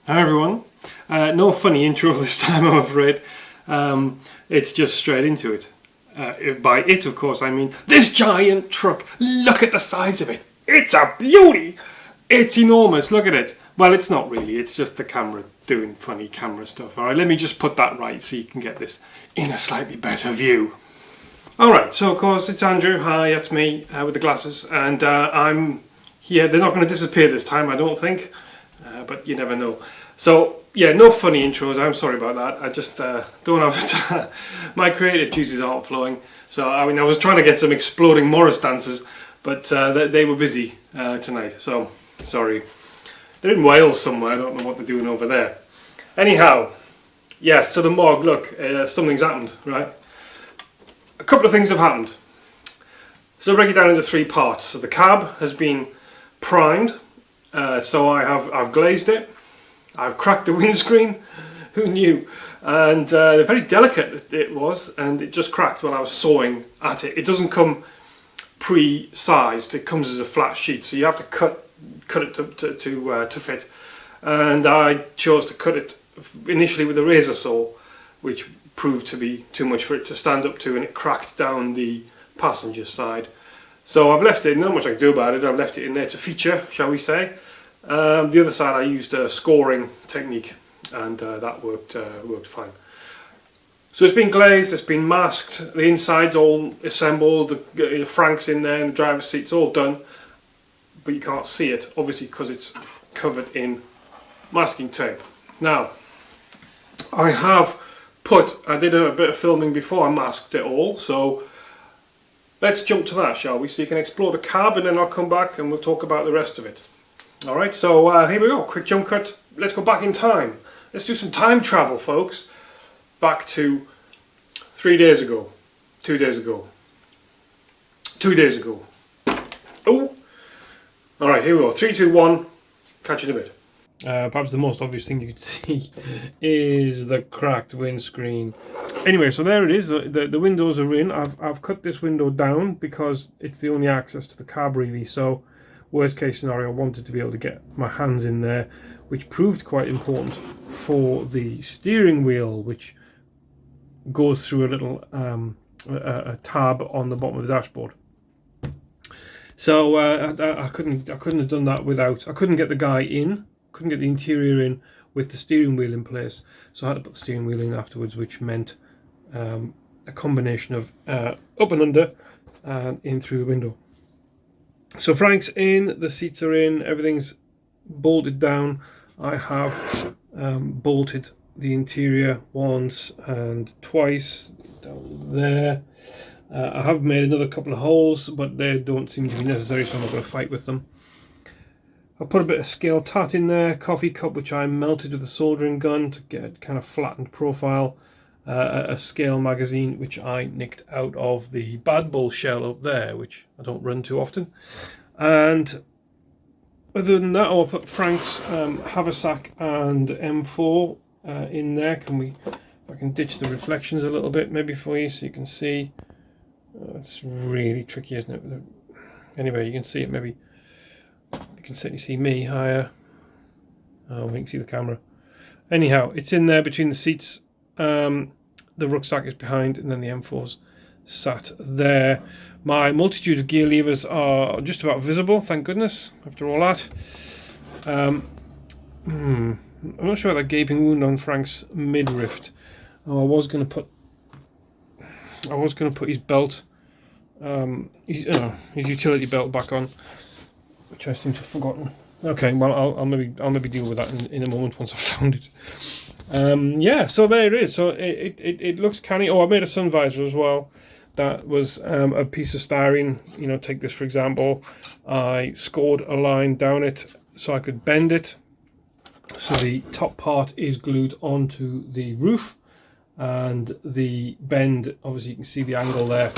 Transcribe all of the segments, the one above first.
Hi everyone. No funny intro this time, I'm afraid. It's just straight into it. By it, of course, I mean this giant truck. Look at the size of it. It's a beauty. It's enormous. Look at it. Well, it's not really. It's just the camera doing funny camera stuff. All right, let me just put that right so you can get this in a slightly better view. All right, so of course it's Andrew. Hi, that's me with the glasses, and I'm here. They're not going to disappear this time, I don't think, but you never know. So yeah, no funny intros. I'm sorry about that. I just don't have my creative juices aren't flowing. So I mean, I was trying to get some exploding Morris dances, but they were busy tonight. So sorry. They're in Wales somewhere. I don't know what they're doing over there. Anyhow, yes. So the Mog. Look, something's happened, right? A couple of things have happened. So I'll break it down into three parts. So the cab has been primed. So I've glazed it. I've cracked the windscreen. Who knew? And very delicate it was, and it just cracked when I was sawing at it. It doesn't come pre-sized. It comes as a flat sheet, so you have to cut it to fit. And I chose to cut it initially with a razor saw, which proved to be too much for it to stand up to, and it cracked down the passenger side. So I've left it. Not much I can do about it. I've left it in there to feature, shall we say. The other side I used a scoring technique, and that worked fine. So it's been glazed, it's been masked, the inside's all assembled, the Frank's in there, and the driver's seat's all done, but you can't see it, obviously, because it's covered in masking tape. Now, I did a bit of filming before I masked it all, so let's jump to that, shall we? So you can explore the cab, and then I'll come back and we'll talk about the rest of it. Alright, so here we go, quick jump cut. Let's go back in time. Let's do some time travel, folks. Back to 3 days ago. 2 days ago. 2 days ago. Oh! Alright, here we go. 3, 2, 1. Catch you in a bit. Perhaps the most obvious thing you could see is the cracked windscreen. Anyway, so there it is. The windows are in. I've cut this window down because it's the only access to the cab, really. So, worst case scenario, I wanted to be able to get my hands in there, which proved quite important for the steering wheel, which goes through a little a tab on the bottom of the dashboard. So I couldn't have done that without. I couldn't get the guy in. Couldn't get the interior in with the steering wheel in place. So I had to put the steering wheel in afterwards, which meant a combination of up and under and in through the window. So Frank's in, the seats are in, everything's bolted down. I have bolted the interior once and twice down there. I have made another couple of holes, but they don't seem to be necessary, so I'm not going to fight with them. I put a bit of scale tat in there, coffee cup which I melted with a soldering gun to get kind of flattened profile. A scale magazine which I nicked out of the Bad Bull shell up there, which I don't run too often. And other than that, I'll put Frank's haversack and M4 in there. I can ditch the reflections a little bit maybe for you so you can see. It's really tricky, isn't it? Anyway, you can see it maybe. You can certainly see me higher. Oh, we can see the camera. Anyhow, it's in there between the seats. The rucksack is behind, and then the M4's sat there. My multitude of gear levers are just about visible, thank goodness, after all that. I'm not sure about that gaping wound on Frank's midriff. Oh, I was going to put his belt, his utility belt back on, which I seem to have forgotten. Okay, well, I'll maybe deal with that in a moment once I've found it. Yeah, so there it is. So it looks canny. Oh, I made a sun visor as well. That was a piece of styrene. You know, take this for example. I scored a line down it so I could bend it. So the top part is glued onto the roof, and the bend, obviously you can see the angle there.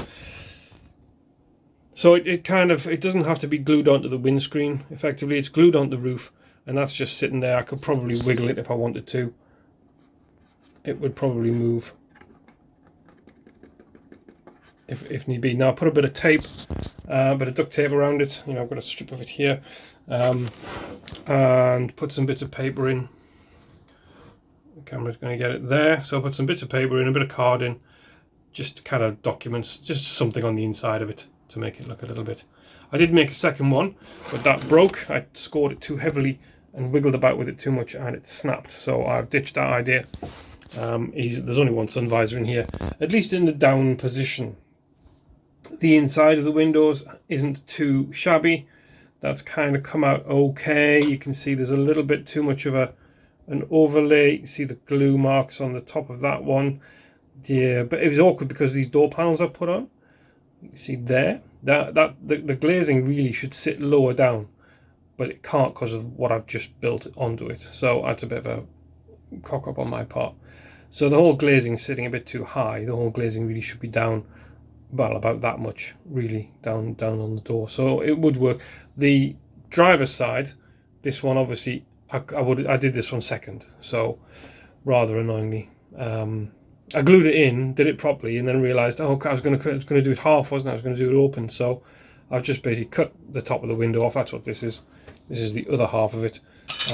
So it doesn't have to be glued onto the windscreen. Effectively, it's glued onto the roof, and that's just sitting there. I could probably wiggle it if I wanted to. It would probably move if need be. Now I put a bit of tape, a bit of duct tape around it. You know, I've got a strip of it here, and put some bits of paper in The camera's going to get it there. So I put some bits of paper in, a bit of card in, just kind of documents, just something on the inside of it to make it look a little bit. I did make a second one, but that broke. I scored it too heavily and wiggled about with it too much, and it snapped. So I've ditched that idea. There's only one sun visor in here, at least in the down position. The inside of the windows isn't too shabby. That's kind of come out okay. You can see there's a little bit too much of an overlay. You see the glue marks on the top of that one. Yeah, but it was awkward because these door panels I put on. You can see there the glazing really should sit lower down, but it can't because of what I've just built onto it. So that's a bit of a cock up on my part. So the whole glazing is sitting a bit too high. The whole glazing really should be down, well, about that much, really down on the door. So it would work. The driver's side, this one obviously I did this one second, so rather annoyingly. I glued it in, did it properly, and then realised, oh, I was going to do it half, wasn't I? I was going to do it open, so I've just basically cut the top of the window off. That's what this is. This is the other half of it,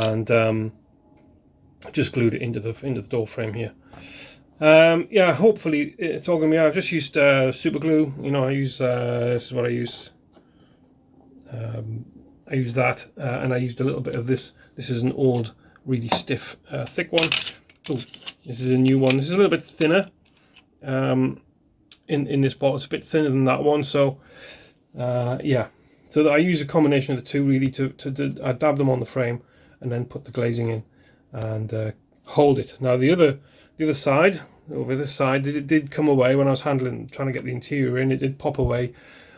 and just glued it into the door frame here. Yeah, hopefully it's all going to be. I've just used super glue. You know, I use this is what I use. I use that, and I used a little bit of this. This is an old, really stiff, thick one. Oh, this is a new one. This is a little bit thinner. In this bottle, it's a bit thinner than that one. So, yeah. So I use a combination of the two really I dab them on the frame and then put the glazing in and hold it. Now the other side, over this side, it did come away when I was trying to get the interior in. It did pop away,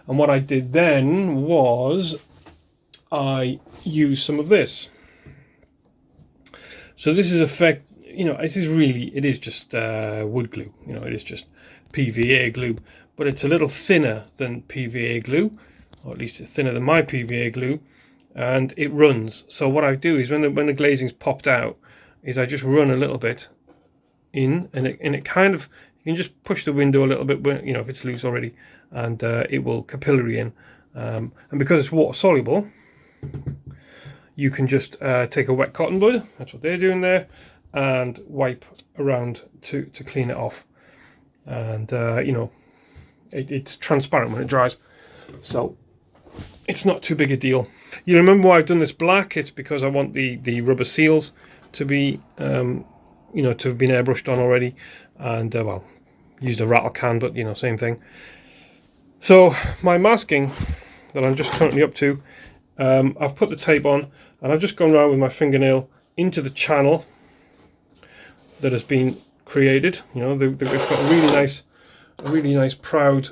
and what I did then was I used some of this. So this is it is just wood glue. You know, it is just PVA glue, but it's a little thinner than PVA glue, or at least it's thinner than my PVA glue, and it runs. So what I do is when the glazing's popped out, is I just run a little bit in, and it kind of, you can just push the window a little bit, you know, if it's loose already, and it will capillary in, and because it's water soluble, you can just take a wet cotton bud, that's what they're doing there, and wipe around to clean it off, and you know, it's transparent when it dries, so it's not too big a deal. You remember why I've done this black? It's because I want the rubber seals to be you know, to have been airbrushed on already, and well, used a rattle can, but you know, same thing. So my masking that I'm just currently up to, I've put the tape on, and I've just gone around with my fingernail into the channel that has been created. You know, they've got a really nice proud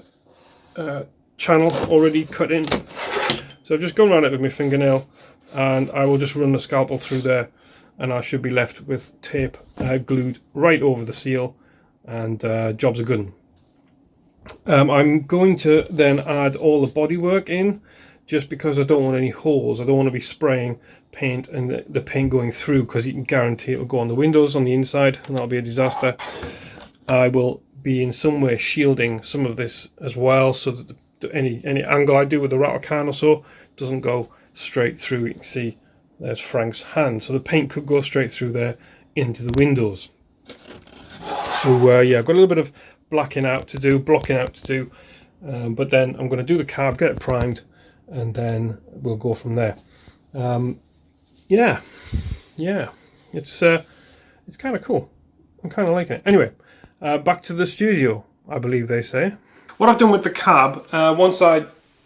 channel already cut in. So I've just gone around it with my fingernail, and I will just run the scalpel through there, and I should be left with tape glued right over the seal, and jobs are good. I'm going to then add all the bodywork in, just because I don't want any holes. I don't want to be spraying paint and the paint going through, because you can guarantee it will go on the windows on the inside, and that'll be a disaster. I will be in some way shielding some of this as well, so that any angle I do with the rattle can or so doesn't go straight through. You can see there's Frank's hand, so the paint could go straight through there into the windows. So yeah, I've got a little bit of blocking out to do, but then I'm going to do the cab, get it primed, and then we'll go from there. Yeah, it's kind of cool. I'm kind of liking it. Anyway, back to the studio, I believe they say. What I've done with the cab, once I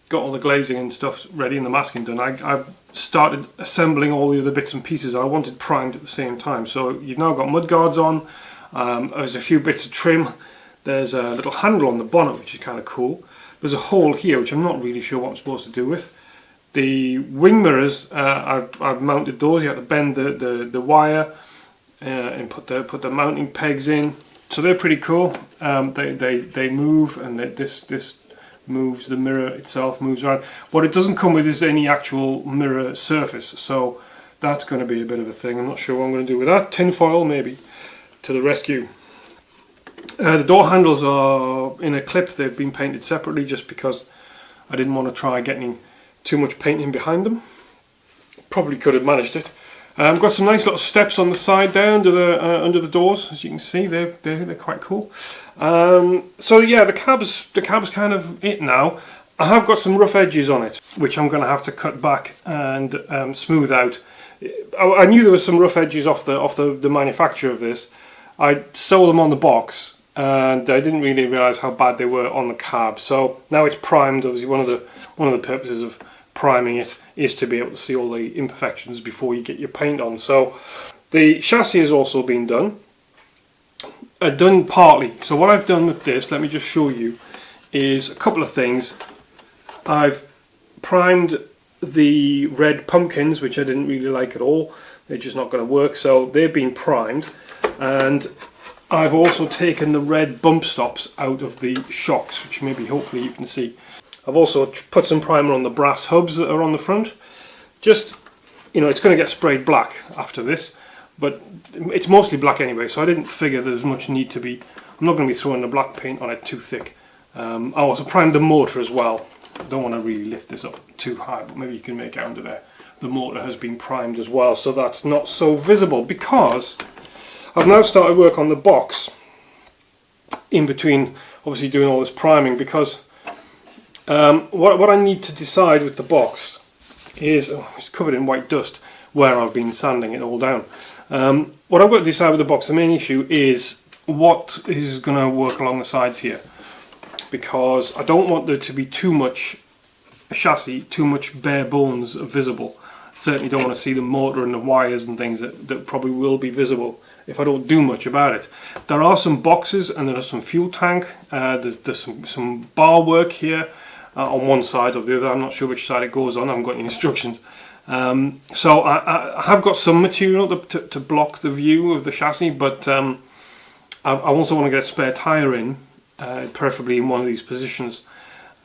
got all the glazing and stuff ready and the masking done, I've started assembling all the other bits and pieces I wanted primed at the same time. So you've now got mud guards on, there's a few bits of trim, there's a little handle on the bonnet which is kind of cool, there's a hole here which I'm not really sure what I'm supposed to do with. The wing mirrors, I've mounted those. You have to bend the wire and put the mounting pegs in, so they're pretty cool. They move, and this moves, the mirror itself moves around. What it doesn't come with is any actual mirror surface, so that's going to be a bit of a thing. I'm not sure what I'm going to do with that. Tin foil maybe to the rescue. The door handles are in a clip. They've been painted separately just because I didn't want to try getting too much paint in behind them. Probably could have managed it, Got some nice little steps on the side there under the doors, as you can see. They're quite cool. So yeah, the cab's kind of it now. I have got some rough edges on it, which I'm going to have to cut back and smooth out. I knew there were some rough edges off the manufacture of this. I sold them on the box, and I didn't really realise how bad they were on the cab. So now it's primed. Obviously, one of the purposes of priming it is to be able to see all the imperfections before you get your paint on. So the chassis has also been done. Done partly. So what I've done with this, let me just show you, is a couple of things. I've primed the red pumpkins, which I didn't really like at all. They're just not going to work, so they've been primed. And I've also taken the red bump stops out of the shocks, which maybe hopefully you can see. I've also put some primer on the brass hubs that are on the front. Just, you know, it's going to get sprayed black after this, but it's mostly black anyway, so I didn't figure there's much need to be. I'm not going to be throwing the black paint on it too thick. I also primed the motor as well. I don't want to really lift this up too high, but maybe you can make out under there. The motor has been primed as well, so that's not so visible, because I've now started work on the box in between obviously doing all this priming, because what I need to decide with the box is, it's covered in white dust where I've been sanding it all down. What I've got to decide with the box, the main issue is what is going to work along the sides here, because I don't want there to be too much chassis, too much bare bones visible. Certainly don't want to see the motor and the wires and things that probably will be visible if I don't do much about it. There are some boxes and there is some fuel tank. There's some bar work here on one side or the other. I'm not sure which side it goes on. I haven't got any instructions. So I have got some material to block the view of the chassis, but I also want to get a spare tyre in, preferably in one of these positions.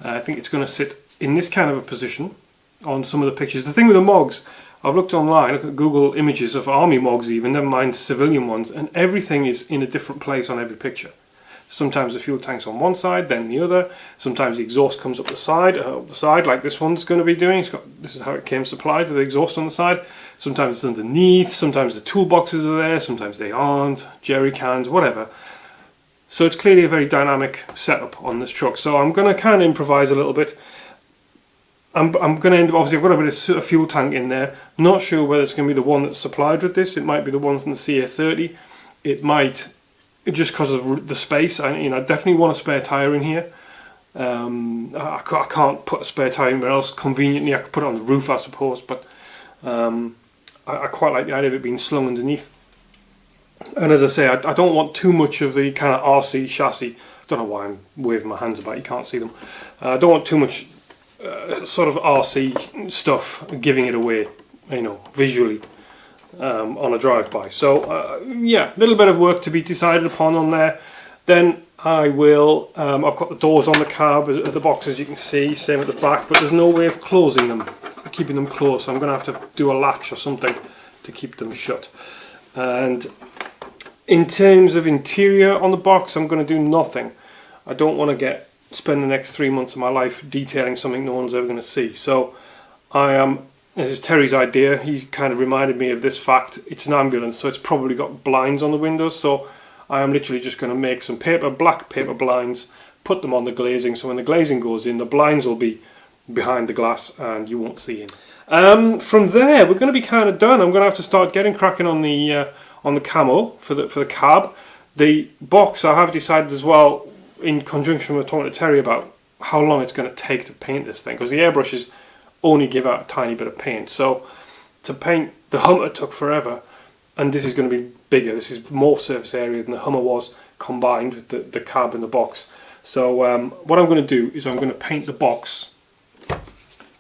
I think it's going to sit in this kind of a position on some of the pictures. The thing with the Mogs, I've looked online, look at Google images of army Mogs even, never mind civilian ones, and everything is in a different place on every picture. Sometimes the fuel tank's on one side, then the other. Sometimes the exhaust comes up the side like this one's going to be doing. This is how it came supplied, with the exhaust on the side. Sometimes it's underneath, sometimes the toolboxes are there, sometimes they aren't, jerry cans, whatever. So it's clearly a very dynamic setup on this truck. So I'm going to kind of improvise a little bit. I'm going to end up, obviously I've got a bit of fuel tank in there. Not sure whether it's going to be the one that's supplied with this. It might be the one from the CA30. It might, just because of the space. I definitely want a spare tyre in here. I can't put a spare tyre anywhere else conveniently. I could put it on the roof, I suppose, but I quite like the idea of it being slung underneath. And as I say, I don't want too much of the kind of RC chassis. I don't know why I'm waving my hands about, you can't see them. I don't want too much sort of RC stuff giving it away, you know, visually on a drive-by. So yeah, a little bit of work to be decided upon on there. Then I will, I've got the doors on the cab at the box, as you can see, same at the back, but there's no way of closing them, keeping them closed, so I'm going to have to do a latch or something to keep them shut. And in terms of interior on the box, I'm going to do nothing. I don't want to spend the next 3 months of my life detailing something no one's ever going to see. So this is Terry's idea. He kind of reminded me of this fact. It's an ambulance, so it's probably got blinds on the windows. So I am literally just going to make some black paper blinds, put them on the glazing. So when the glazing goes in, the blinds will be behind the glass and you won't see in. From there, we're going to be kind of done. I'm going to have to start getting cracking on the camo for the cab. The box, I have decided as well, in conjunction with talking to Terry, about how long it's going to take to paint this thing, because the airbrushes only give out a tiny bit of paint. So to paint the Hummer took forever, and this is going to be bigger. This is more surface area than the Hummer was combined with the cab and the box. So what I'm going to do is I'm going to paint the box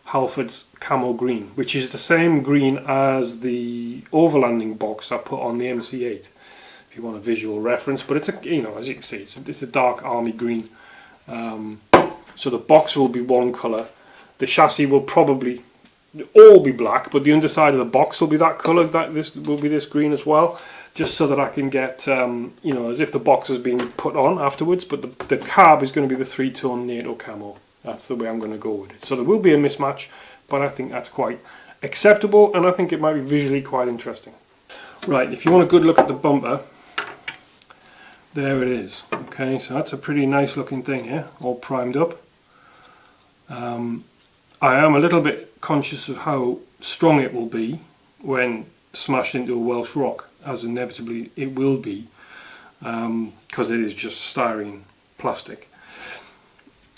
Halford's camo green, which is the same green as the overlanding box I put on the MC8. If you want a visual reference, but it's a, you know, as you can see, it's a dark army green. So the box will be one colour. The chassis will probably all be black, but the underside of the box will be that colour. This will be this green as well, just so that I can get, you know, as if the box has been put on afterwards. But the cab is going to be the 3-tone NATO camo. That's the way I'm going to go with it. So there will be a mismatch, but I think that's quite acceptable, and I think it might be visually quite interesting. Right, if you want a good look at the bumper, there it is. Okay, so that's a pretty nice looking thing here, all primed up. I am a little bit conscious of how strong it will be when smashed into a Welsh rock, as inevitably it will be, because it is just styrene plastic.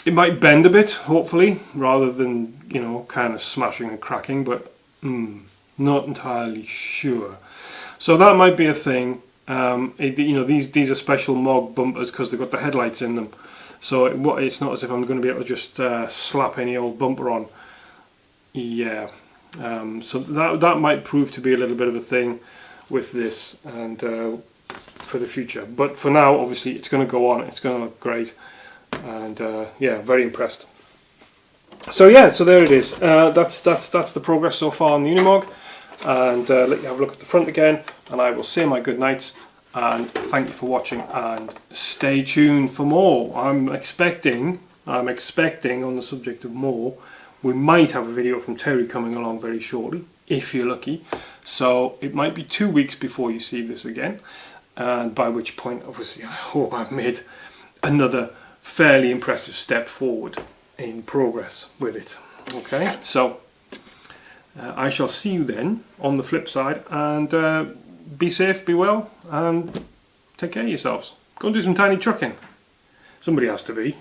It might bend a bit, hopefully, rather than, you know, kind of smashing and cracking, but not entirely sure. So that might be a thing. You know, these are special Mog bumpers because they've got the headlights in them. So it's not as if I'm going to be able to just slap any old bumper on. Yeah. So that might prove to be a little bit of a thing with this, and for the future. But for now, obviously, it's going to go on. It's going to look great, and yeah, very impressed. So yeah, so there it is. That's the progress so far on the Unimog, and let you have a look at the front again. And I will say my good nights, and thank you for watching, and stay tuned for more. I'm expecting on the subject of more, we might have a video from Terry coming along very shortly, if you're lucky. So it might be 2 weeks before you see this again, and by which point, obviously, I hope I've made another fairly impressive step forward in progress with it. Okay, so I shall see you then on the flip side, and be safe, be well, and take care of yourselves. Go and do some tiny trucking. Somebody has to be.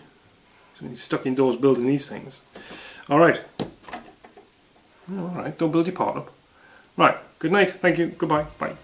Somebody's stuck indoors building these things. Alright. Alright, don't build your part up. Right, good night, thank you, goodbye, bye.